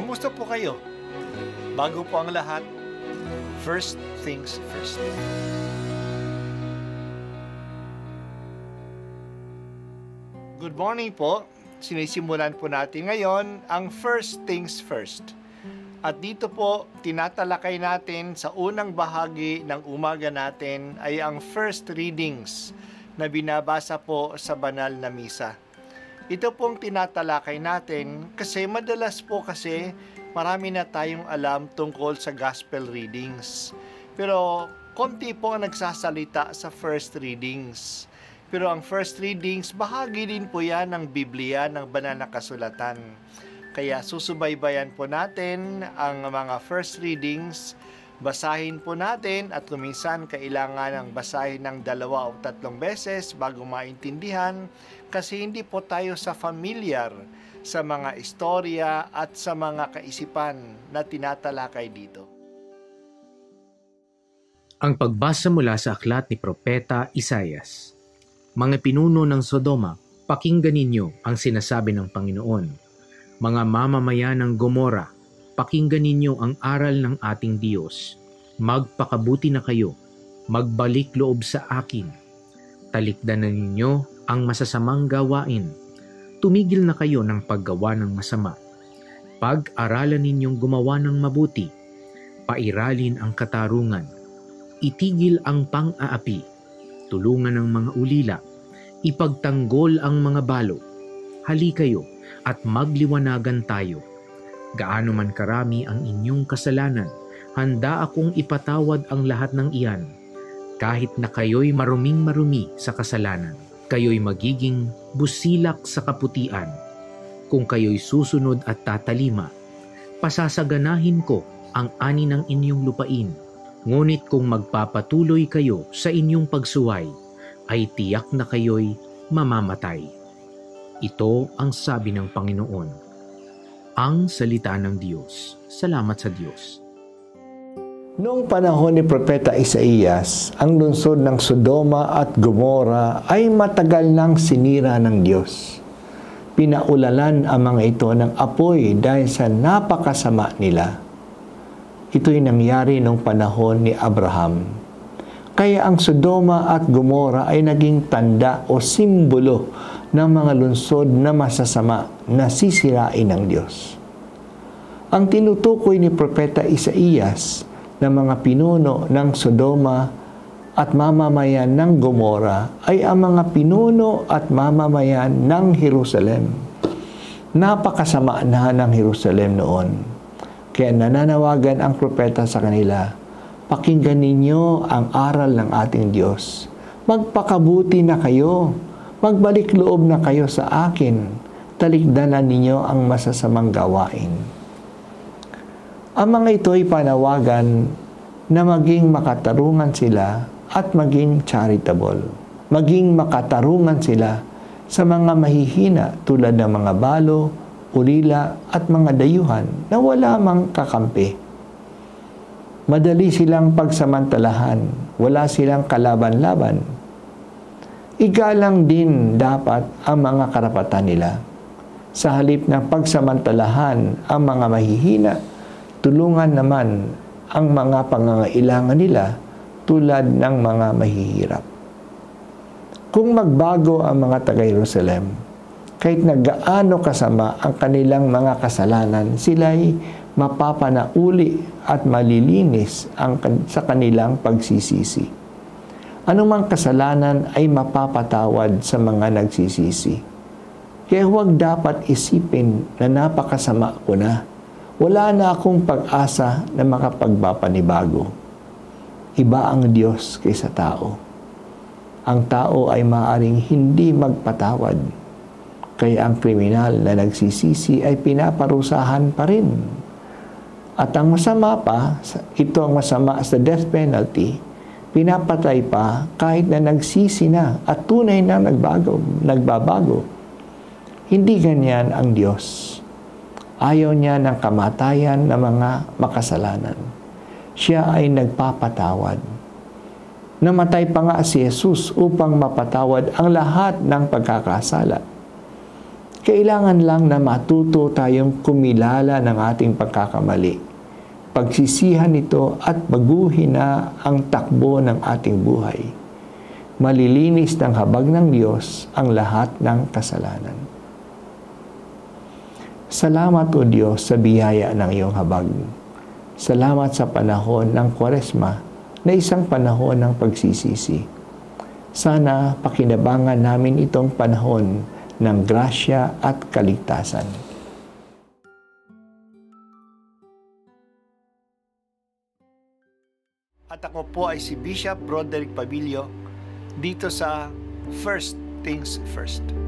Kamusta po kayo? Bago po ang lahat, first things first. Good morning po. Sinisimulan po natin ngayon ang first things first. At dito po, tinatalakay natin sa unang bahagi ng umaga natin ay ang first readings na binabasa po sa banal na misa. Ito pong tinatalakay natin kasi madalas po kasi marami na tayong alam tungkol sa gospel readings. Pero konti po ang nagsasalita sa first readings. Pero ang first readings, bahagi din po yan ng Biblia, ng banal na kasulatan. Kaya susubaybayan po natin ang mga first readings. Basahin po natin at kuminsan kailangan ng basahin ng 2 o 3 beses bago maintindihan kasi hindi po tayo familiar sa mga istorya at sa mga kaisipan na tinatalakay dito. Ang pagbasa mula sa aklat ni Propeta Isaias. Mga pinuno ng Sodoma, pakinggan ninyo ang sinasabi ng Panginoon. Mga mamamayan ng Gomora, pakinggan ninyo ang aral ng ating Diyos. Magpakabuti na kayo, magbalik loob sa akin. Talikdan na ninyo ang masasamang gawain. Tumigil na kayo ng paggawa ng masama. Pag-aralan ninyong gumawa ng mabuti. Pairalin ang katarungan. Itigil ang pang-aapi. Tulungan ang mga ulila. Ipagtanggol ang mga balo. Hali kayo at magliwanagan tayo. Gaano man karami ang inyong kasalanan, handa akong ipatawad ang lahat ng iyan. Kahit na kayo'y maruming-marumi sa kasalanan, kayo'y magiging busilak sa kaputian. Kung kayo'y susunod at tatalima, pasasaganahin ko ang ani ng inyong lupain. Ngunit kung magpapatuloy kayo sa inyong pagsuway, ay tiyak na kayo'y mamamatay. Ito ang sabi ng Panginoon. Ang salita ng Diyos. Salamat sa Diyos. Noong panahon ni Propeta Isaias, ang lungsod ng Sodoma at Gomora ay matagal nang sinira ng Diyos. Pinaulalan ang mga ito ng apoy dahil sa napakasama nila. Ito'y nangyari noong panahon ni Abraham. Kaya ang Sodoma at Gomora ay naging tanda o simbolo ng mga lungsod na masasama na sisirain ng Diyos. Ang tinutukoy ni Propeta Isaias ng mga pinuno ng Sodoma at mamamayan ng Gomora ay ang mga pinuno at mamamayan ng Jerusalem. Napakasama na ng Jerusalem noon. Kaya nananawagan ang propeta sa kanila, pakinggan ninyo ang aral ng ating Diyos. Magpakabuti na kayo. Magbalik loob na kayo sa akin. Talikdanan ninyo ang masasamang gawain. Ang mga ito ay panawagan na maging makatarungan sila at maging charitable. Maging makatarungan sila sa mga mahihina tulad ng mga balo, ulila at mga dayuhan na wala mang kakampi. Madali silang pagsamantalahan, wala silang kalaban-laban. Igalang din dapat ang mga karapatan nila. Sa halip ng pagsamantalahan ang mga mahihina, tulungan naman ang mga pangangailangan nila tulad ng mga mahihirap. Kung magbago ang mga taga-Jerusalem, kahit na gaano kasama ang kanilang mga kasalanan, sila'y mapapanauli at malilinis sa kanilang pagsisisi. Anumang kasalanan ay mapapatawad sa mga nagsisisi. Kaya huwag dapat isipin na napakasama ko na. Wala na akong pag-asa na makapagbapanibago. Iba ang Diyos kaysa tao. Ang tao ay maaaring hindi magpatawad. Kaya ang kriminal na nagsisisi ay pinaparusahan pa rin. At ang masama pa, ito ang masama sa death penalty, pinapatay pa kahit na nagsisi na at tunay na nagbabago. Hindi ganyan ang Diyos. Ayaw niya ng kamatayan ng mga makasalanan. Siya ay nagpapatawad. Namatay pa nga si Jesus upang mapatawad ang lahat ng pagkakasala. Kailangan lang na matuto tayong kumilala ng ating pagkakamali. Pagsisihan ito at baguhin na ang takbo ng ating buhay. Malilinis ng habag ng Diyos ang lahat ng kasalanan. Salamat o Diyos sa biyaya ng iyong habag. Salamat sa panahon ng Kwaresma na isang panahon ng pagsisisi. Sana pakinabangan namin itong panahon ng grasya at kaligtasan. At ako po ay si Bishop Broderick Pabilio dito sa First Things First.